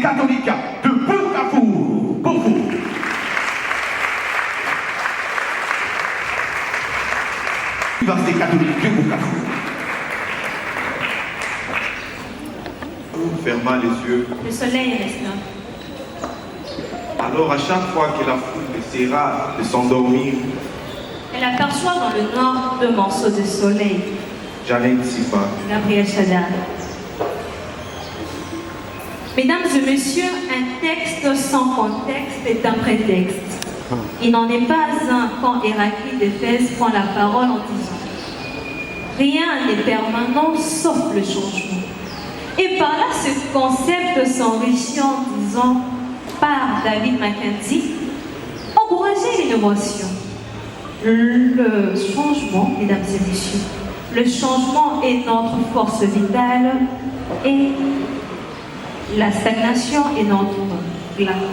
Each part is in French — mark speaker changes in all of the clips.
Speaker 1: catholiques de Bukavu. Pour vous. Université catholique de Bukavu.
Speaker 2: Fermant les yeux.
Speaker 3: Le soleil reste là.
Speaker 2: Alors à chaque fois que la foule essaiera de s'endormir,
Speaker 3: Elle aperçoit dans le noir deux morceaux de soleil.
Speaker 2: Janet Sifa.
Speaker 3: Gabriel Chadar. Mesdames et messieurs, un texte sans contexte est un prétexte. Il n'en est pas un quand Héraclide d'Éphèse prend la parole en disant « Rien n'est permanent sauf le changement ». Et par là, ce concept s'enrichit en disant par David Mackenzie « Encourager l'innovation ». Le changement, mesdames et messieurs, le changement est notre force vitale et la stagnation est notre glas.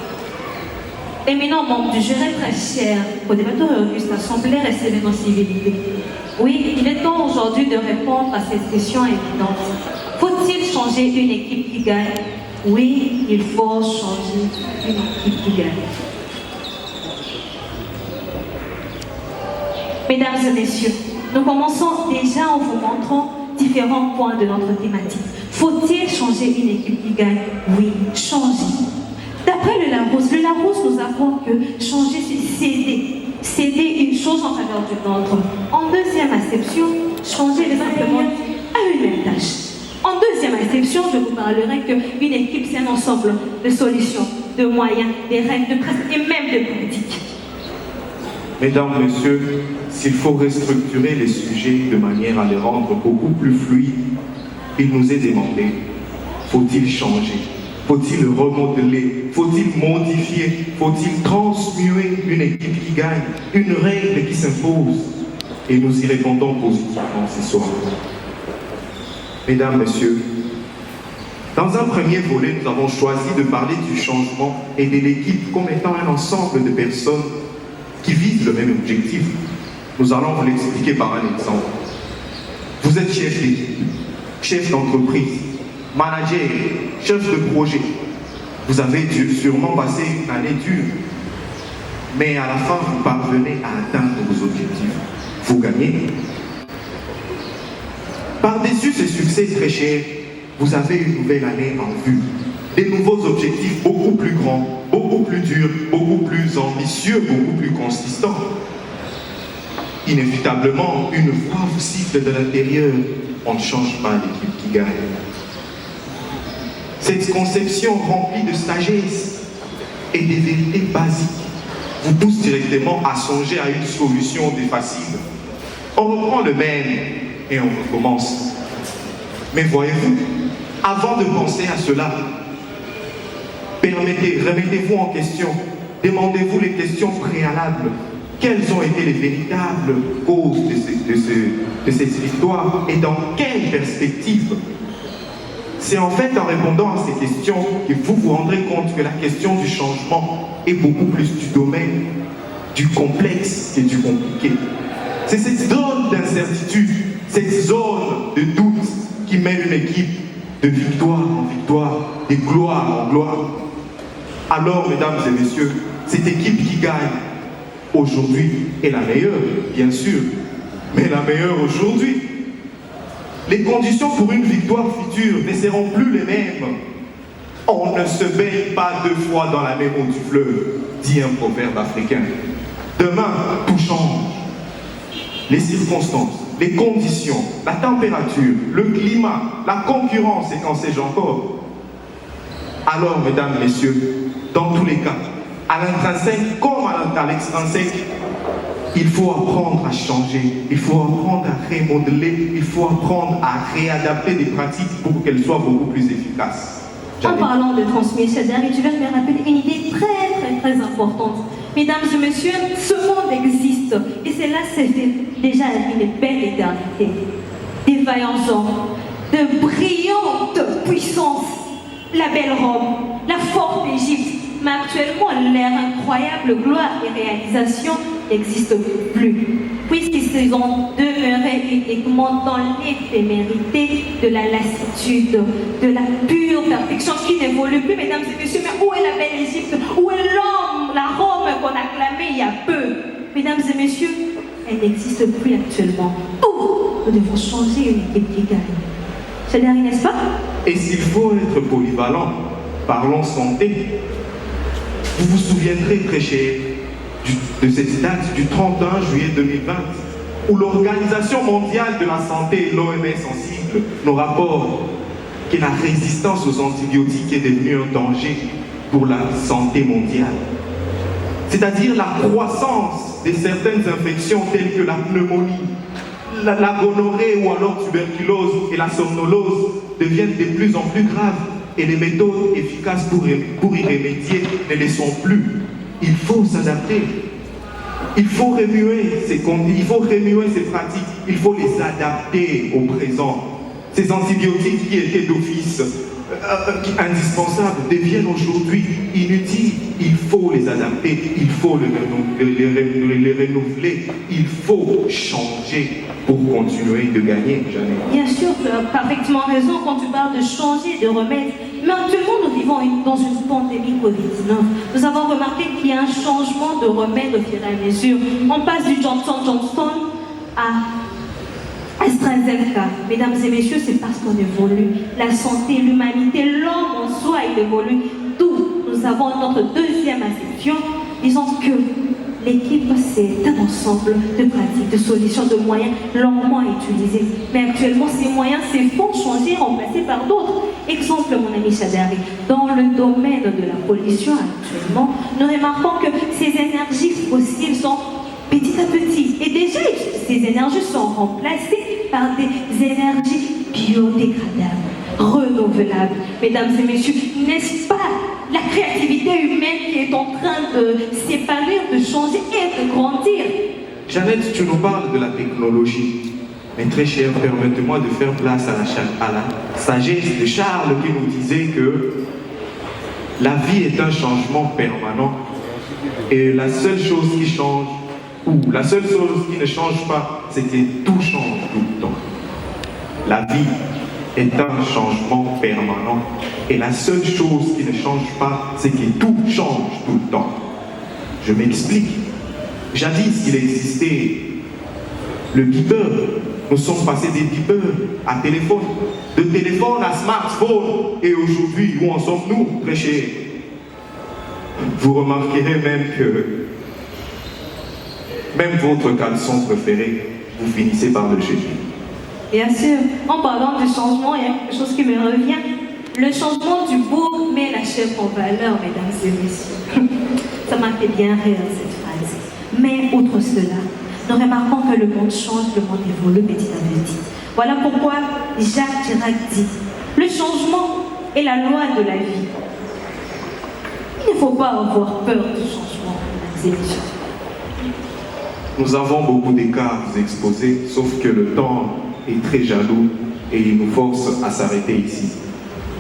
Speaker 3: Éminent membre du jury, très cher modérateur et auguste assemblée, recevez nos civilités. Oui, il est temps aujourd'hui de répondre à cette question évidente. Faut-il changer une équipe qui gagne? Oui, il faut changer une équipe qui gagne. Mesdames et messieurs, nous commençons déjà en vous montrant différents points de notre thématique. Faut-il changer une équipe qui gagne? Oui, changer. D'après le Larousse nous apprend que changer, c'est céder une chose en faveur d'une autre. En deuxième acception, changer les simplement à une même tâche. En deuxième acception, je vous parlerai qu'une équipe, c'est un ensemble de solutions, de moyens, des règles, de principes et même de politiques.
Speaker 2: Mesdames, Messieurs, s'il faut restructurer les sujets de manière à les rendre beaucoup plus fluides, il nous est demandé, faut-il changer? Faut-il remodeler? Faut-il modifier? Faut-il transmuer une équipe qui gagne? Une règle qui s'impose? Et nous y répondons positivement ce soir. Mesdames, Messieurs, dans un premier volet, nous avons choisi de parler du changement et de l'équipe comme étant un ensemble de personnes qui visent le même objectif. Nous allons vous l'expliquer par un exemple. Vous êtes chef d'équipe, chef d'entreprise, manager, chef de projet. Vous avez sûrement passé une année dure, mais à la fin, vous parvenez à atteindre vos objectifs. Vous gagnez. Par-dessus ce succès très cher, vous avez une nouvelle année en vue. Des nouveaux objectifs beaucoup plus grands, beaucoup plus durs, beaucoup plus ambitieux, beaucoup plus consistants. Inévitablement, une voix vous siffle de l'intérieur. On ne change pas l'équipe qui gagne. Cette conception remplie de sagesse et des vérités basiques vous pousse directement à songer à une solution facile. On reprend le même et on recommence. Mais voyez-vous, avant de penser à cela, remettez-vous en question, demandez-vous les questions préalables. Quelles ont été les véritables causes de cette victoire et dans quelle perspective? C'est en fait en répondant à ces questions que vous vous rendrez compte que la question du changement est beaucoup plus du domaine du complexe que du compliqué. C'est cette zone d'incertitude, cette zone de doute qui mène une équipe de victoire en victoire, de gloire en gloire. Alors, mesdames et messieurs, cette équipe qui gagne aujourd'hui est la meilleure, bien sûr, mais la meilleure aujourd'hui. Les conditions pour une victoire future ne seront plus les mêmes. On ne se baigne pas deux fois dans la même eau du fleuve, dit un proverbe africain. Demain, tout change. Les circonstances, les conditions, la température, le climat, la concurrence et qu'en sais-je encore. Alors, mesdames, messieurs, dans tous les cas, à l'intrinsèque comme à l'extrinsèque, il faut apprendre à changer, il faut apprendre à remodeler, il faut apprendre à réadapter des pratiques pour qu'elles soient beaucoup plus efficaces.
Speaker 3: En parlant de transmission, tu vas me rappeler une idée très importante. Mesdames et messieurs, ce monde existe et cela c'est déjà une belle éternité. Des vaillants hommes, de brillantes puissances, la belle Rome, la forte Égypte, mais actuellement leur incroyable gloire et réalisation n'existent plus, puisqu'ils ont demeuré uniquement dans l'éphémérité de la lassitude, de la pure perfection qui n'évolue plus, mesdames et messieurs. Mais où est la belle Égypte? Où est l'homme, la Rome qu'on acclamait il y a peu? Mesdames et messieurs, elle n'existe plus actuellement. Tout, nous devons changer une équipe qui gagne. C'est derrière, n'est-ce pas?
Speaker 2: Et s'il faut être polyvalent, parlons santé. Vous vous souviendrez, très cher, de cette date du 31 juillet 2020, où l'Organisation mondiale de la santé, l'OMS en sigle, nous rapporte que la résistance aux antibiotiques est devenue un danger pour la santé mondiale. C'est-à-dire la croissance de certaines infections telles que la pneumonie, la gonorrhée ou alors tuberculose et la somnolose deviennent de plus en plus graves et les méthodes efficaces pour y remédier ne les sont plus. Il faut s'adapter. Il faut remuer ces conduites, il faut remuer ces pratiques, il faut les adapter au présent. Ces antibiotiques qui étaient d'office indispensables deviennent aujourd'hui inutiles. Il faut les adapter, il faut les renouveler, il faut changer pour continuer de gagner.
Speaker 3: Bien sûr, tu as parfaitement raison quand tu parles de changer, de remettre. Mais actuellement, nous vivons dans une pandémie Covid-19. Nous avons remarqué qu'il y a un changement de remède au fur et à mesure. On passe du Johnson à AstraZeneca. Mesdames et messieurs, c'est parce qu'on évolue. La santé, l'humanité, l'homme en soi, il évolue. D'où nous avons notre deuxième acception, disons que l'équipe, c'est un ensemble de pratiques, de solutions, de moyens longuement utilisés. Mais actuellement, ces moyens se font changer, remplacés par d'autres. Exemple, mon ami Chadari, dans le domaine de la pollution actuellement, nous remarquons que ces énergies fossiles sont petit à petit. Et déjà, ces énergies sont remplacées par des énergies biodégradables, renouvelables. Mesdames et messieurs, n'est-ce pas la créativité humaine qui est en train de s'épanouir, de changer et de grandir?
Speaker 2: Jeannette, tu nous parles de la technologie. Mais très cher, permettez-moi de faire place à la sagesse de Charles qui nous disait que la vie est un changement permanent et la seule chose qui change, ou la seule chose qui ne change pas, c'est que tout change tout le temps. La vie est un changement permanent et la seule chose qui ne change pas, c'est que tout change tout le temps. Je m'explique. Jadis, il existait le beeper. Nous sommes passés des beepers à téléphone, de téléphone à smartphone. Et aujourd'hui, où en sommes-nous, très cher? Vous remarquerez même que même votre caleçon préféré, vous finissez par le jeter.
Speaker 3: Bien sûr, en parlant du changement, il y a quelque chose qui me revient. Le changement du bourg met la chèvre en valeur, mesdames et messieurs. Ça m'a fait bien rire cette phrase. Mais outre cela, nous remarquons que le monde change, le monde évolue petit à petit. Voilà pourquoi Jacques Chirac dit « Le changement est la loi de la vie ». Il ne faut pas avoir peur du changement, mesdames et messieurs.
Speaker 2: Nous avons beaucoup de cas à vous exposer, sauf que le temps est très jaloux et il nous force à s'arrêter ici.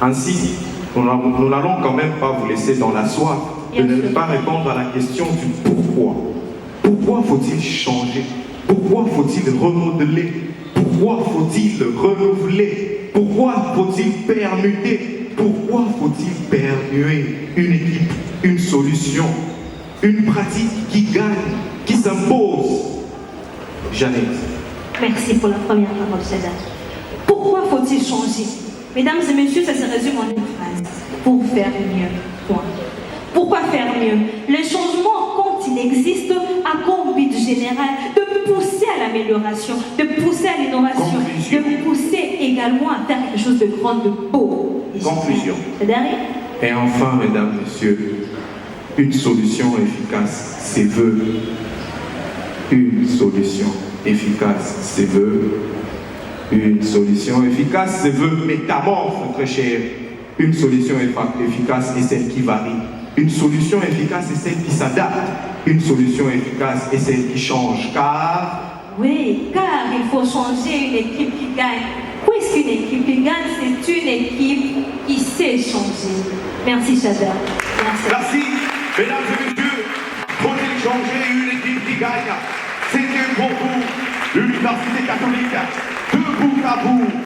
Speaker 2: Ainsi, nous n'allons quand même pas vous laisser dans la soif de ne pas répondre à la question du pourquoi. Pourquoi faut-il changer? Pourquoi faut-il remodeler? Pourquoi faut-il renouveler? Pourquoi faut-il permuter? Pourquoi faut-il permuer une équipe, une solution, une pratique qui gagne, qui s'impose? Jeannette.
Speaker 3: Merci pour la première parole, Chadari. Pourquoi faut-il changer? Mesdames et messieurs, ça se résume en une phrase. Pour faire mieux. Point. Pourquoi faire mieux? Le changement, quand il existe, a comme but général de pousser à l'amélioration, de pousser à l'innovation, de pousser également à faire quelque chose de grand, de beau.
Speaker 2: Conclusion.
Speaker 3: Chadari?
Speaker 2: Et enfin, mesdames, messieurs, une solution efficace, c'est veut. Une solution efficace, c'est veut. Une solution efficace, c'est veut métamorphe, très cher. Une solution efficace est celle qui varie. Une solution efficace est celle qui s'adapte. Une solution efficace est celle qui change. Car...
Speaker 3: Oui, car il faut changer une équipe qui gagne. Puisqu'une équipe qui gagne, c'est une équipe qui sait changer. Merci, Chadar.
Speaker 1: Merci, mesdames et messieurs. Faut-il changer une équipe qui gagne? C'était pour vous l'Université catholique de Bukavu.